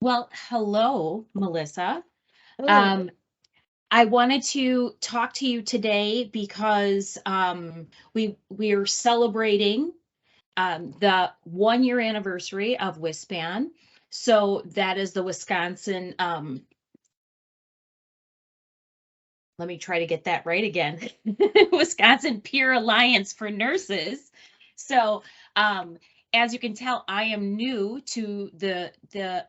Well, hello, Melissa. Hello. Um, I wanted to talk to you today because we're celebrating the 1 year anniversary of WisPAN. So that is the Wisconsin. Let me try to get that right again. Wisconsin Peer Alliance for Nurses. So, um, as you can tell, I am new to the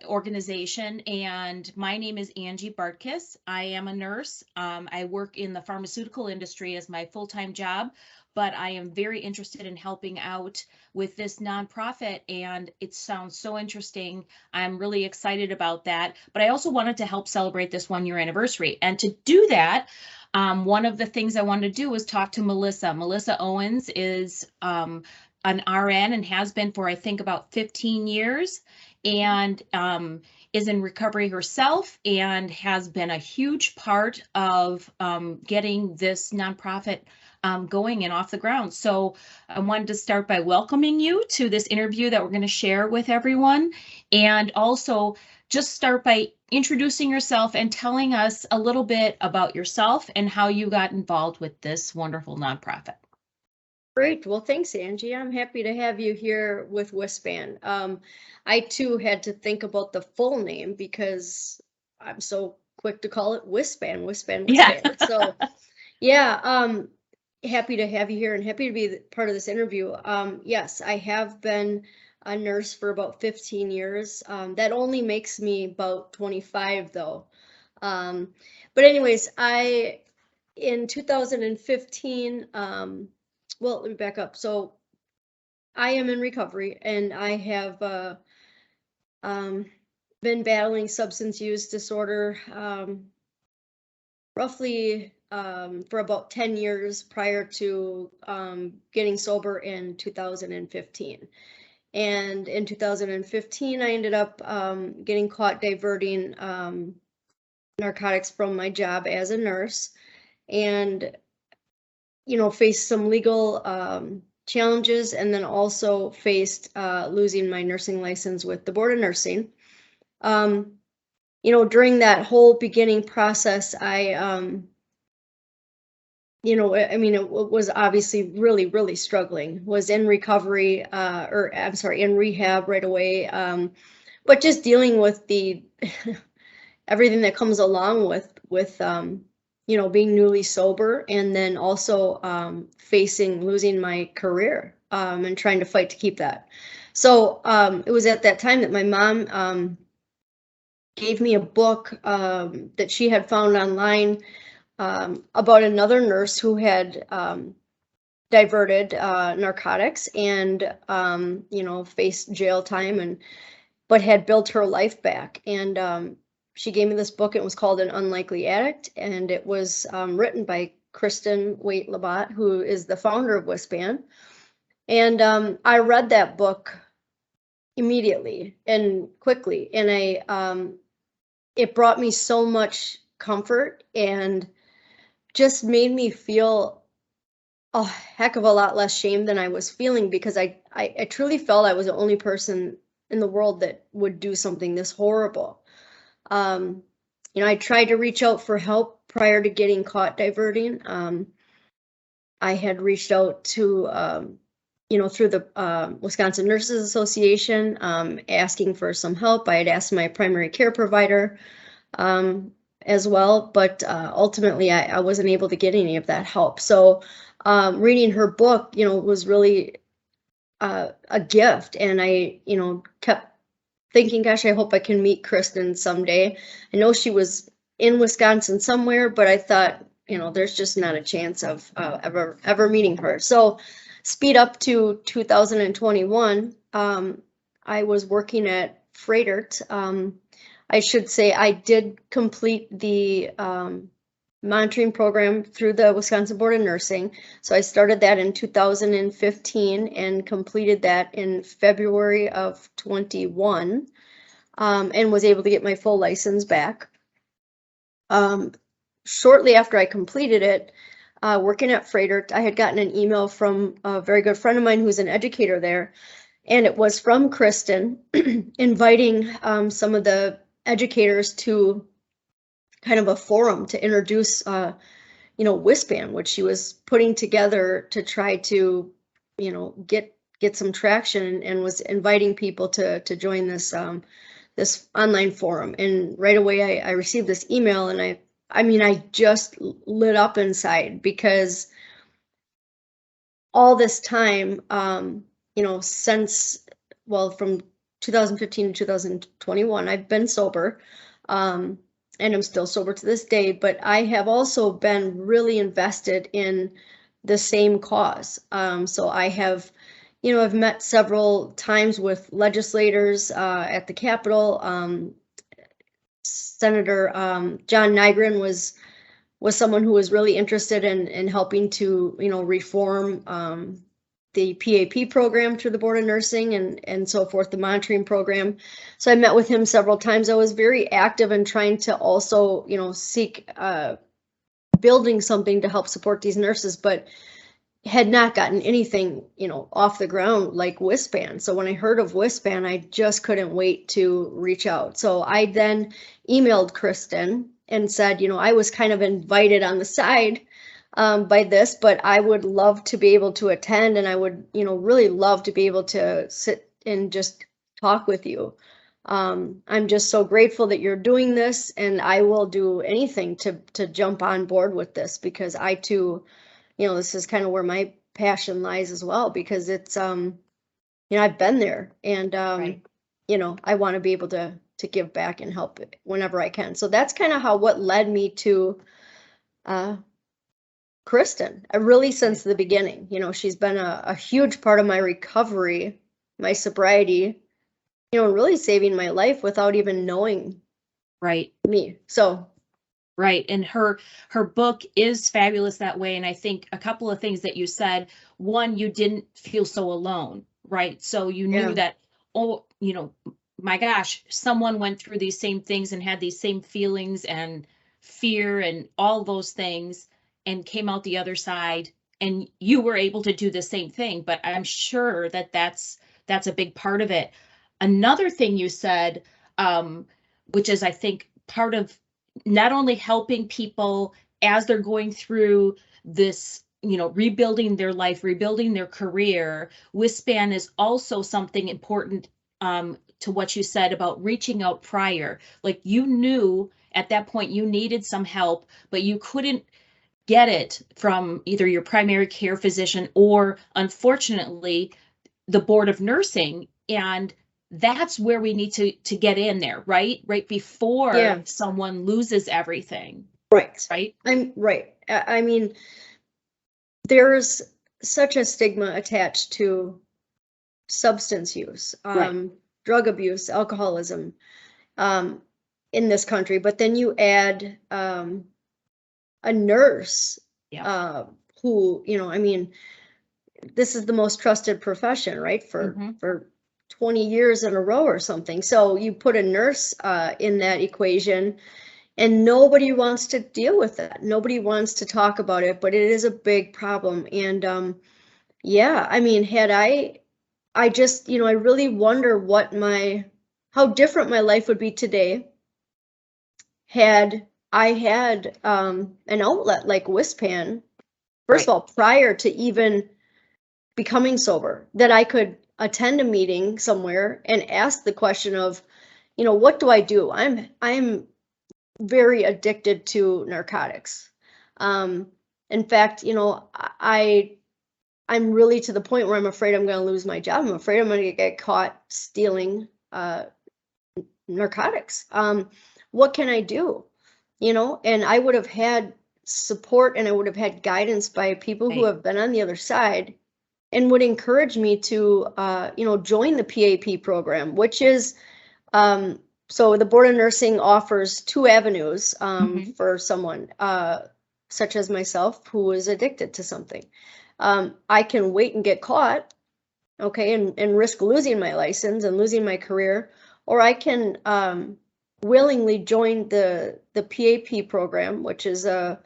organization, and my name is Angie Bartkus. I am a nurse. I work in the pharmaceutical industry as my full-time job, but I am very interested in helping out with this nonprofit, and it sounds so interesting. I'm really excited about that. But I also wanted to help celebrate this 1 year anniversary, and to do that, one of the things I wanted to do was talk to Melissa. Melissa Owens is an RN and has been for, I think, about 15 years, and is in recovery herself and has been a huge part of getting this nonprofit going and off the ground. So I wanted to start by welcoming you to this interview that we're going to share with everyone, and also just start by introducing yourself and telling us a little bit about yourself and how you got involved with this wonderful nonprofit. Great. Well, thanks, Angie. I'm happy to have you here with WisPAN. I too had to think about the full name because I'm so quick to call it WisPAN, WisPAN, Yeah. WisPAN. So, yeah, happy to have you here and happy to be part of this interview. Yes, I have been a nurse for about 15 years. That only makes me about 25, though. Um, but anyways, in 2015, well, let me back up. So I am in recovery and I have um, been battling substance use disorder roughly for about 10 years prior to getting sober in 2015. And in 2015, I ended up getting caught diverting narcotics from my job as a nurse and, faced some legal challenges and then also faced losing my nursing license with the Board of Nursing. Um, during that whole beginning process, it was obviously really, really struggling, was in recovery, or I'm sorry, in rehab right away. But just dealing with the everything that comes along with being newly sober and then also facing losing my career and trying to fight to keep that. So it was at that time that my mom gave me a book that she had found online about another nurse who had diverted narcotics and faced jail time but had built her life back. And she gave me this book. It was called An Unlikely Addict, and it was written by Kristen Waite-Labatt, who is the founder of WisPAN. And I read that book immediately and quickly, and it brought me so much comfort and just made me feel a heck of a lot less shame than I was feeling because I truly felt I was the only person in the world that would do something this horrible. Um, I tried to reach out for help prior to getting caught diverting. I had reached out to, through the Wisconsin Nurses Association, asking for some help. I had asked my primary care provider as well, but ultimately I wasn't able to get any of that help. So reading her book, was really a gift. And I, kept thinking, gosh, I hope I can meet Kristen someday. I know she was in Wisconsin somewhere, but I thought, there's just not a chance of ever meeting her. So speed up to 2021, I was working at Freightert. I should say I did complete the monitoring program through the Wisconsin Board of Nursing. So I started that in 2015 and completed that in February of 21, and was able to get my full license back. Shortly after I completed it, working at Freightert, I had gotten an email from a very good friend of mine who's an educator there. And it was from Kristen inviting some of the educators to kind of a forum to introduce, WisPAN, which she was putting together to try to, get some traction, and was inviting people to join this online forum. And right away I received this email, and I just lit up inside, because all this time, since, well, from 2015 to 2021, I've been sober, and I'm still sober to this day, but I have also been really invested in the same cause. So I have, I've met several times with legislators at the Capitol. Senator John Nygren was someone who was really interested in helping to, reform the PAP program through the Board of Nursing, and so forth, the monitoring program. So I met with him several times. I was very active in trying to also, seek building something to help support these nurses, but had not gotten anything, off the ground like WisPAN. So when I heard of WisPAN, I just couldn't wait to reach out. So I then emailed Kristen and said, I was kind of invited on the side by this, but I would love to be able to attend, and I would, really love to be able to sit and just talk with you. I'm just so grateful that you're doing this, and I will do anything to jump on board with this, because I too, this is kind of where my passion lies as well, because it's, I've been there, and, Right. I want to be able to give back and help whenever I can. So that's kind of what led me to, Kristen, really since the beginning. She's been a huge part of my recovery, my sobriety, and really saving my life without even knowing Right. me. So, Right. And her book is fabulous that way. And I think a couple of things that you said, one, you didn't feel so alone, right? So you knew yeah, that, oh, my gosh, someone went through these same things and had these same feelings and fear and all those things and came out the other side, and you were able to do the same thing. But I'm sure that that's a big part of it. Another thing you said, which is, I think, part of not only helping people as they're going through this, rebuilding their life, rebuilding their career, WisPAN is also something important, to what you said about reaching out prior. Like, you knew at that point you needed some help, but you couldn't get it from either your primary care physician or, unfortunately, the board of nursing. And that's where we need to get in there, right before yeah, someone loses everything. right. Right. I'm right. I mean, there's such a stigma attached to substance use, Right. drug abuse, alcoholism, um, in this country. But then you add a nurse, Yeah. uh, who, this is the most trusted profession, right? Hmm. For 20 years in a row or something. So you put a nurse in that equation, and nobody wants to deal with that. Nobody wants to talk about it, but it is a big problem. And yeah, had I just, I really wonder how different my life would be today had I had an outlet like WisPAN, first Right. of all, prior to even becoming sober, that I could attend a meeting somewhere and ask the question of, what do I do? I'm very addicted to narcotics. In fact, I'm really to the point where I'm afraid I'm going to lose my job. I'm afraid I'm going to get caught stealing narcotics. What can I do? And I would have had support, and I would have had guidance by people who Right. have been on the other side, and would encourage me to, join the PAP program, which is, so the Board of Nursing offers two avenues Hmm. for someone such as myself who is addicted to something. I can wait and get caught, okay, and risk losing my license and losing my career, or I can willingly join the PAP program, which is the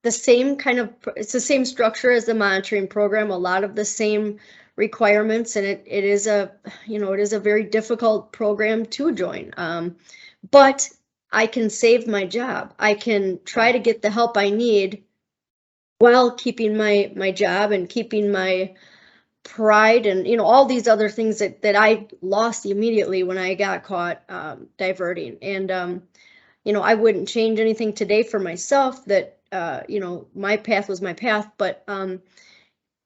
same kind of, it's the same structure as the monitoring program, a lot of the same requirements, and it is a, it is a very difficult program to join. But I can save my job. I can try to get the help I need while keeping my job and keeping my pride and, all these other things that I lost immediately when I got caught diverting. And, I wouldn't change anything today for myself that, my path was my path, but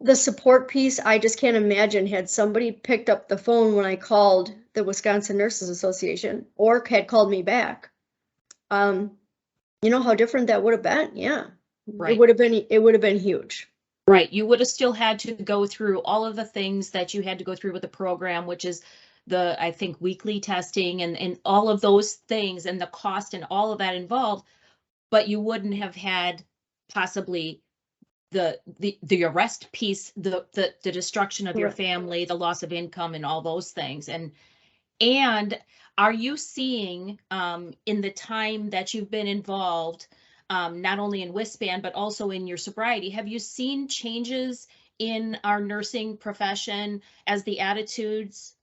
the support piece, I just can't imagine had somebody picked up the phone when I called the Wisconsin Nurses Association or had called me back. How different that would have been. Yeah. Right. It would have been huge. Right. You would have still had to go through all of the things that you had to go through with the program, which is I think, weekly testing and all of those things and the cost and all of that involved, but you wouldn't have had possibly the arrest piece, the destruction of your family, the loss of income and all those things. And are you seeing in the time that you've been involved, not only in WisPAN, but also in your sobriety, have you seen changes in our nursing profession as the attitudes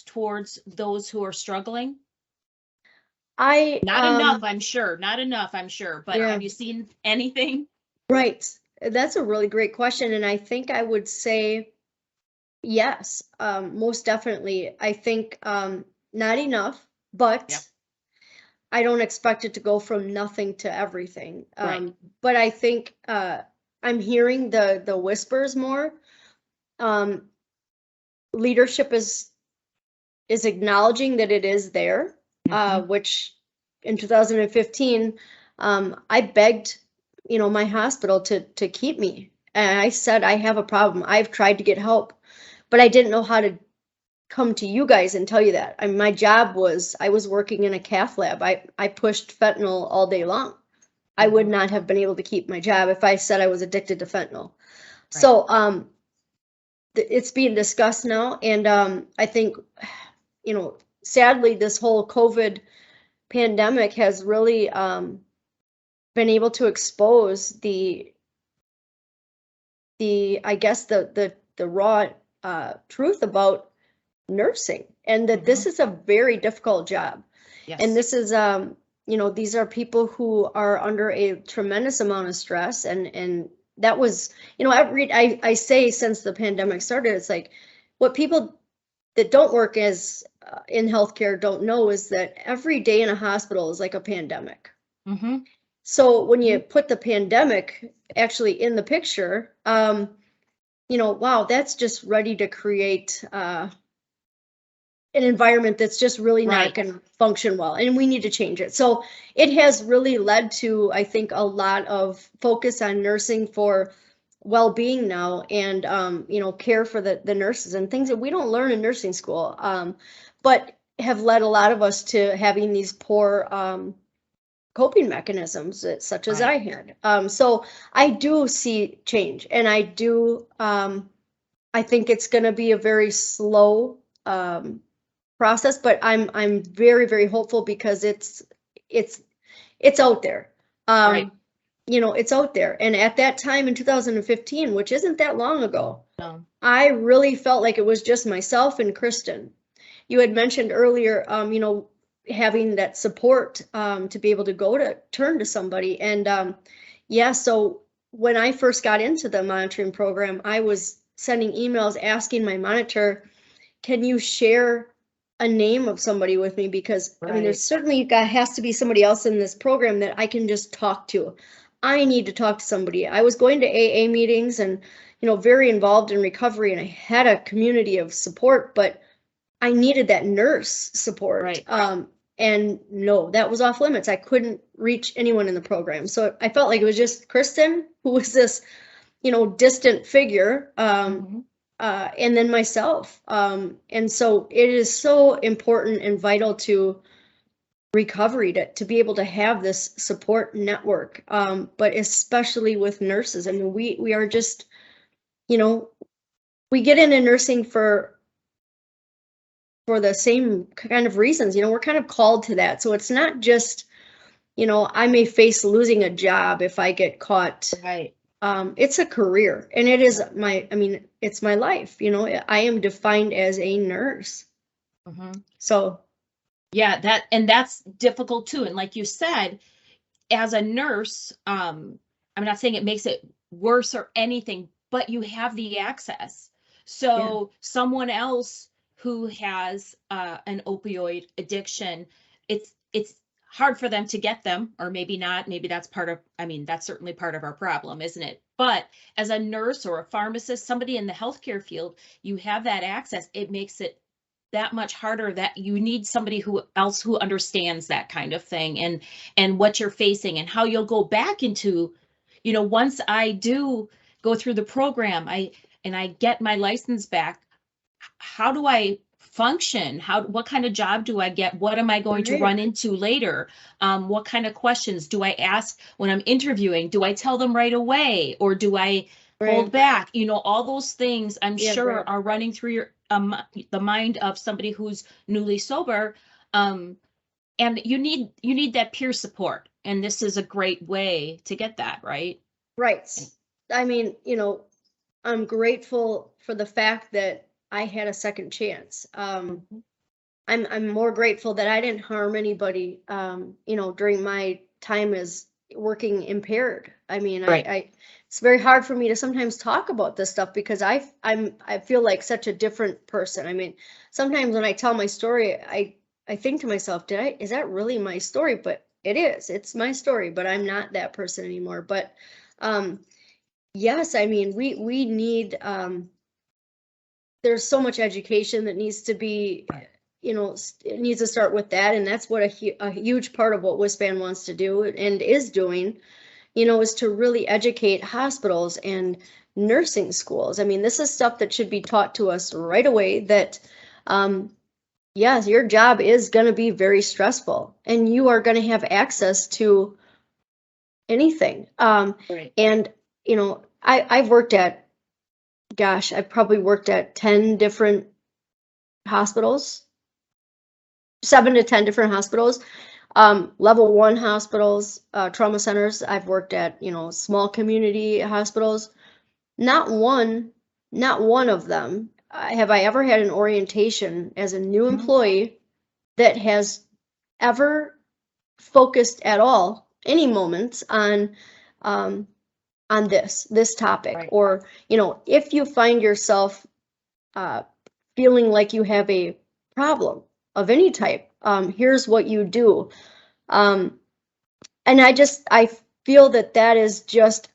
towards those who are struggling? Not enough, I'm sure. Not enough, I'm sure. But Yeah. have you seen anything? Right. That's a really great question. And I think I would say yes, most definitely. I think not enough, but Yep. I don't expect it to go from nothing to everything. Right. But I think I'm hearing the whispers more. Leadership is acknowledging that it is there, which in 2015, I begged, my hospital to keep me. And I said, I have a problem. I've tried to get help, but I didn't know how to come to you guys and tell you that. I mean, my job was, I was working in a cath lab. I pushed fentanyl all day long. I would not have been able to keep my job if I said I was addicted to fentanyl. Right. So, it's being discussed now. And, I think, sadly, this whole COVID pandemic has really, been able to expose I guess the raw, truth about nursing, and that this is a very difficult job. Yes. And this is, these are people who are under a tremendous amount of stress, and that was, I say since the pandemic started, it's like what people that don't work as in healthcare don't know is that every day in a hospital is like a pandemic. So when you put the pandemic actually in the picture, wow, that's just ready to create an environment that's just really not going to function well, and we need to change it. So it has really led to, I think, a lot of focus on nursing for well-being now, and care for the nurses and things that we don't learn in nursing school, but have led a lot of us to having these poor coping mechanisms, such as I had. So I do see change, and I do, I think it's going to be a very slow process, but I'm very, very hopeful because it's out there. It's out there. And at that time in 2015, which isn't that long ago, I really felt like it was just myself and Kristen. You had mentioned earlier, having that support to be able to turn to somebody. And yeah, so when I first got into the monitoring program, I was sending emails asking my monitor, can you share a name of somebody with me? Because I mean, there's certainly has to be somebody else in this program that I can just talk to. I need to talk to somebody. I was going to AA meetings and, very involved in recovery, and I had a community of support, but I needed that nurse support. And no, that was off limits. I couldn't reach anyone in the program. So I felt like it was just Kristen, who was this, distant figure, and then myself. And so it is so important and vital to recovery to be able to have this support network, but especially with nurses. I mean, we are just, we get into nursing for the same kind of reasons, we're kind of called to that. So it's not just, I may face losing a job if I get caught it's a career, and it is it's my life, I am defined as a nurse. Mhm. So, Yeah, that's difficult too. And like you said, as a nurse, I'm not saying it makes it worse or anything, but you have the access. yeah, So someone else who has an opioid addiction, it's hard for them to get them, or maybe not. Maybe that's part of, I mean, that's certainly part of our problem, isn't it? But as a nurse or a pharmacist, somebody in the healthcare field, you have that access. It makes it that much harder, that you need somebody who else who understands that kind of thing, and what you're facing and how you'll go back into, once I do go through the program, I get my license back, how do I function? What kind of job do I get? What am I going to right, run into later? What kind of questions do I ask when I'm interviewing? Do I tell them right away, or do I hold right, back? All those things I'm yeah, sure right. are running through the mind of somebody who's newly sober. Um, and you need that peer support, and this is a great way to get that, right? Right. I mean, I'm grateful for the fact that I had a second chance. Mhm. I'm more grateful that I didn't harm anybody, during my time as working impaired. I mean, Right. it's very hard for me to sometimes talk about this stuff because I feel like such a different person. I mean, sometimes when I tell my story, I think to myself, is that really my story? But it is. It's my story, but I'm not that person anymore. But um yes, I mean, we need there's so much education that needs to be, Right. it needs to start with that, and that's what a huge part of what WisPAN wants to do and is doing, is to really educate hospitals and nursing schools. I mean, this is stuff that should be taught to us right away, that um, yes, your job is going to be very stressful, and you are going to have access to anything. Right. And I've worked at, gosh, I've probably worked at 10 different hospitals, 7 to 10 different hospitals, level one hospitals, trauma centers. I've worked at, small community hospitals. Not one, not one of them have I ever had an orientation as a new Mhm. employee that has ever focused at all, any moments um, on this topic. Right. Or, if you find yourself uh, feeling like you have a problem of any type, here's what you do. Um, and I feel that that is just,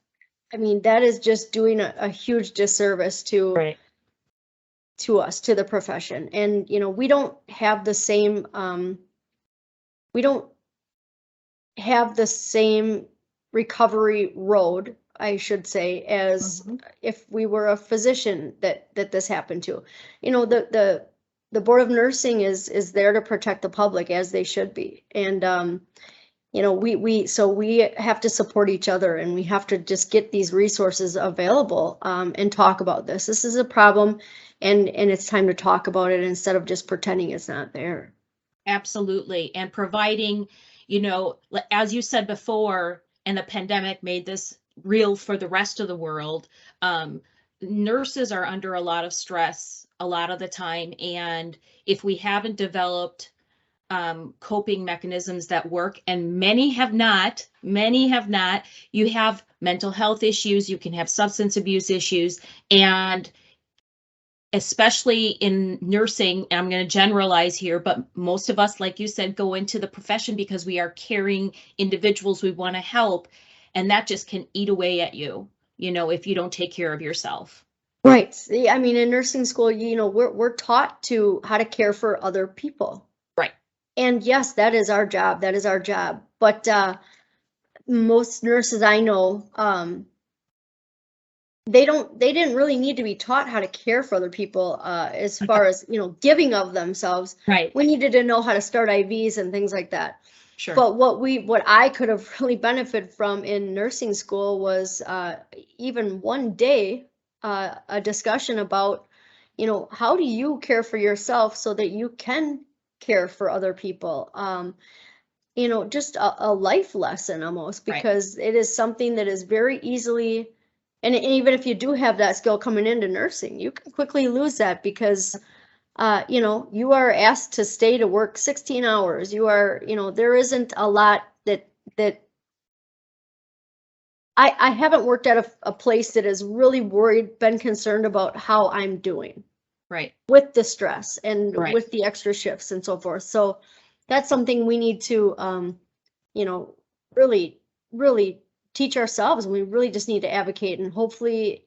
I mean, that is just doing a huge disservice Right. to us, to the profession. And, we don't have the same, we don't have the same recovery road, I should say, as Mhm. if we were a physician that this happened to. The board of nursing is there to protect the public, as they should be. And we have to support each other, and we have to just get these resources available, and talk about this. This is a problem, and it's time to talk about it instead of just pretending it's not there. Absolutely. And providing, as you said before, and the pandemic made this real for the rest of the world, um, nurses are under a lot of stress a lot of the time. And if we haven't developed coping mechanisms that work, and many have not, you have mental health issues, you can have substance abuse issues, and especially in nursing, and I'm going to generalize here, but most of us, like you said, go into the profession because we are caring individuals we want to help. And that just can eat away at you, if you don't take care of yourself. Right. See, I mean, in nursing school, we're taught to how to care for other people. Right. And yes, that is our job. That is our job. But most nurses I know, they didn't really need to be taught how to care for other people, as far as, giving of themselves. Right. We needed to know how to start IVs and things like that. Sure. But what I could have really benefited from in nursing school was, even one day, a discussion about, how do you care for yourself so that you can care for other people. Just a life lesson almost, Right. because it is something that is very easily And even if you do have that skill coming into nursing, you can quickly lose that because, you know, you are asked to stay to work 16 hours. You are, you know, there isn't a lot that I haven't worked at a place that is really worried, been concerned about how I'm doing. Right. With the stress and Right. with the extra shifts and so forth. So that's something we need to, you know, really teach ourselves. We really just need to advocate, and hopefully,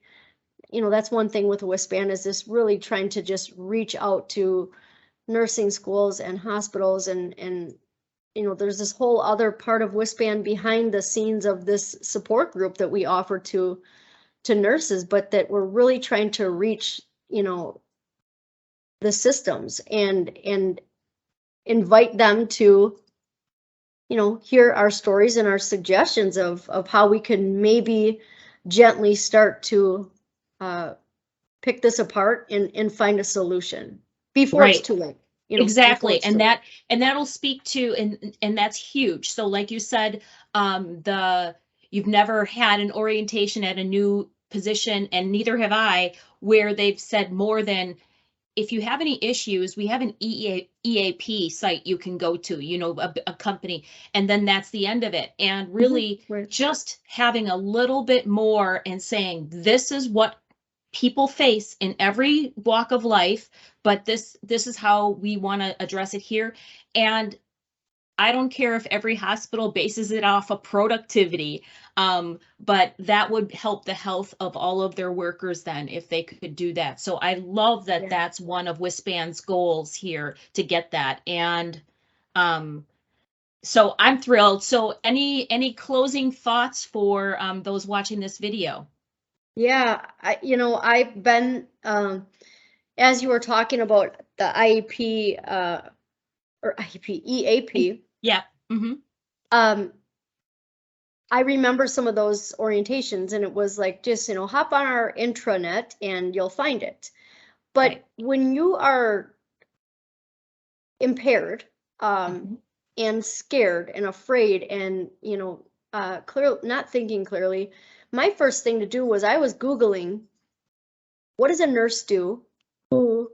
you know, that's one thing with WisPAN is this really trying to just reach out to nursing schools and hospitals, and you know, there's this whole other part of WisPAN behind the scenes of this support group that we offer to nurses, but that we're really trying to reach, you know, the systems and invite them to, you know, hear our stories and our suggestions of how we can maybe gently start to pick this apart and find a solution before it's Right. too late. You know, before Exactly. it's too late. And that'll speak to, and that's huge. So like you said, you've never had an orientation at a new position, and neither have I, where they've said more than, if you have any issues, we have an EAP site you can go to, you know, a company, and then that's the end of it. And really Right. just having a little bit more and saying, this is what people face in every walk of life, but this is how we want to address it here. And I don't care if every hospital bases it off of productivity, but that would help the health of all of their workers then if they could do that. So I love that Yeah. that's one of WisPAN's goals here to get that. And so I'm thrilled. So any closing thoughts for those watching this video? Yeah, you know, I've been, as you were talking about the IEP, or IEP, EAP, Yeah. Mm-hmm. um, I remember some of those orientations, and it was like, just, you know, hop on our intranet and you'll find it. But Right. when you are impaired, Mhm. and scared and afraid and, you know, not thinking clearly, my first thing to do was I was Googling, what does a nurse do who,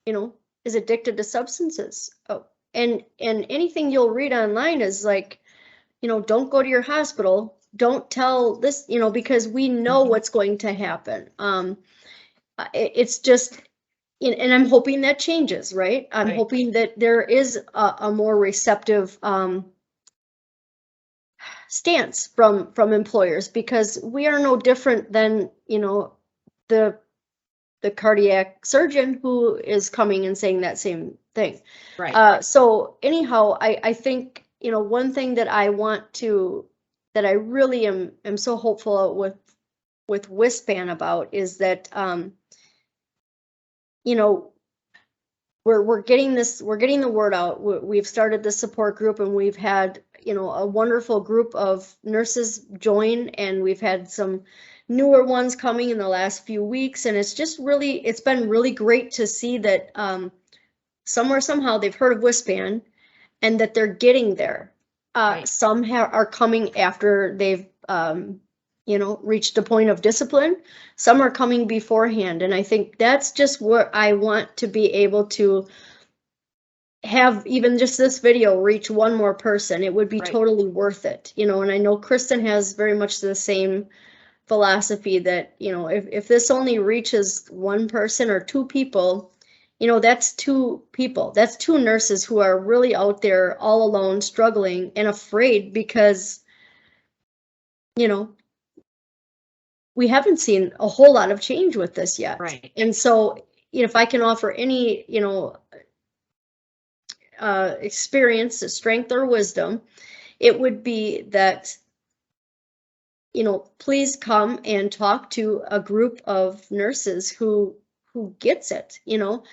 you know, is addicted to substances? Oh, and anything you'll read online is like, you know, don't go to your hospital. Don't tell this, you know, because we know Mhm. what's going to happen. It's just, and I'm hoping that changes, right? I'm Right. hoping that there is a more receptive stance from employers, because we are no different than, you know, the cardiac surgeon who is coming and saying that same thing. Right. So anyhow, I think, you know, one thing that I want to, that I really am so hopeful with WisPAN about is that, you know, we're getting this, we're getting the word out. We've started the support group, and we've had, you know, a wonderful group of nurses join, and we've had some newer ones coming in the last few weeks, and it's just really, it's been really great to see that, somewhere, somehow they've heard of WisPAN and that they're getting there. Right. Some are coming after they've, you know, reached a point of discipline. Some are coming beforehand. And I think that's just what I want to be able to have, even just this video reach one more person. It would be Right. totally worth it, you know, and I know Kristen has very much the same philosophy that, you know, if this only reaches one person or two people, you know, that's two people, that's two nurses who are really out there all alone, struggling and afraid because, you know, we haven't seen a whole lot of change with this yet. Right. And so, if I can offer any, you know, experience, strength, or wisdom, it would be that, you know, please come and talk to a group of nurses who gets it, you know.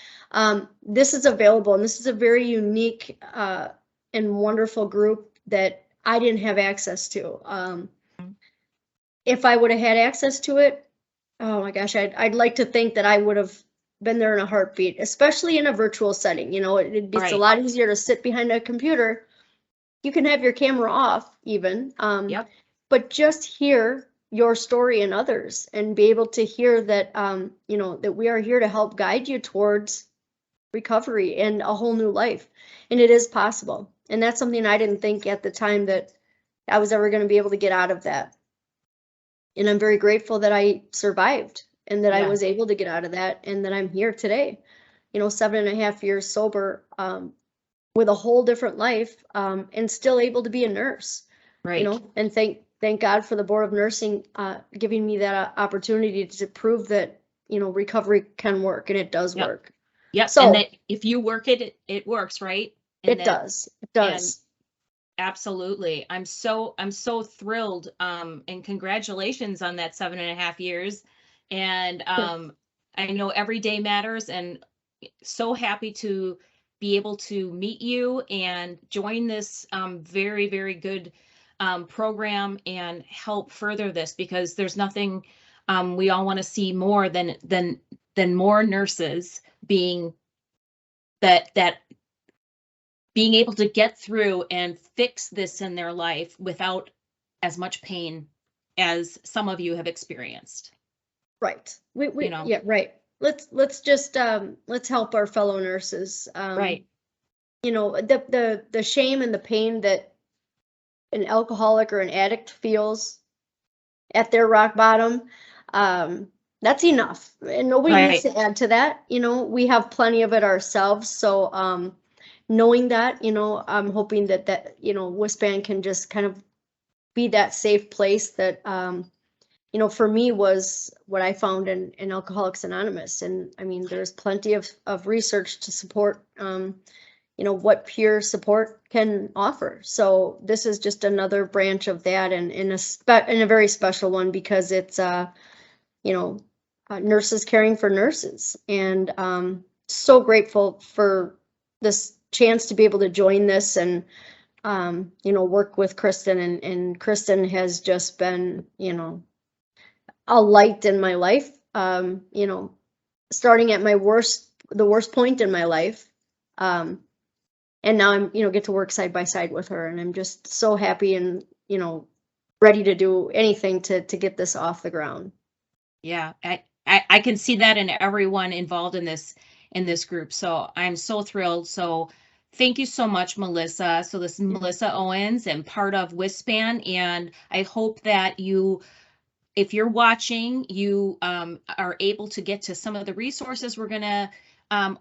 This is available, and this is a very unique and wonderful group that I didn't have access to. If I would have had access to it, oh my gosh, I'd like to think that I would have been there in a heartbeat, especially in a virtual setting. You know, it's a Right. lot easier to sit behind a computer. You can have your camera off even, Yep. but just hear, your story and others, and be able to hear that, you know, that we are here to help guide you towards recovery and a whole new life. And it is possible. And that's something I didn't think at the time that I was ever going to be able to get out of that. And I'm very grateful that I survived and that I Yeah. was able to get out of that, and that I'm here today, you know, 7.5 years sober, with a whole different life, and still able to be a nurse, you Right. know, and thank God for the Board of Nursing, giving me that opportunity to prove that, you know, recovery can work, and it does Yep. work. Yep. And So that if you work it, it works, right? And it that, does, it and does. absolutely. I'm so thrilled. And congratulations on that 7.5 years. And I know every day matters, and so happy to be able to meet you and join this very, very good program and help further this, because there's nothing we all want to see more than more nurses being that being able to get through and fix this in their life without as much pain as some of you have experienced. Right. You know, Yeah, right. Let's just, let's help our fellow nurses. right, You know, the shame and the pain that an alcoholic or an addict feels at their rock bottom, that's enough. And nobody needs right. to add to that. You know, we have plenty of it ourselves. So, knowing that, you know, I'm hoping that, you know, WisPAN can just kind of be that safe place that, you know, for me was what I found in Alcoholics Anonymous. And I mean, there's plenty of research to support, you know, what peer support can offer. So this is just another branch of that, and in a very special one, because it's, you know, nurses caring for nurses. And so grateful for this chance to be able to join this, and you know, work with Kristen, and Kristen has just been, you know, a light in my life. You know, starting at the worst point in my life. And now I'm, you know, get to work side by side with her, and I'm just so happy, and, you know, ready to do anything to get this off the ground. Yeah, I can see that in everyone involved in this group. So I'm so thrilled. So thank you so much, Melissa. So this is Melissa Owens and part of WisPAN, and I hope that you, if you're watching, you are able to get to some of the resources we're going to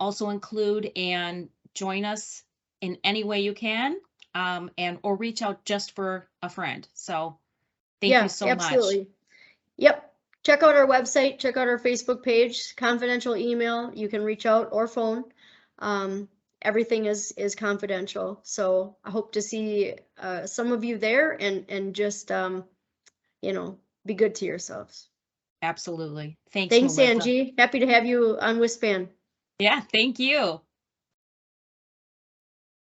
also include, and join us in any way you can, and or reach out just for a friend. So thank you Yeah, so much. absolutely. Yep. Check out our website, check out our Facebook page, confidential email. You can reach out, or phone. Um, Everything is confidential. So I hope to see some of you there, and just, you know, be good to yourselves. Absolutely. Thanks, Thanks, Melissa. Angie. Happy to have you on WisPAN. Yeah, thank you.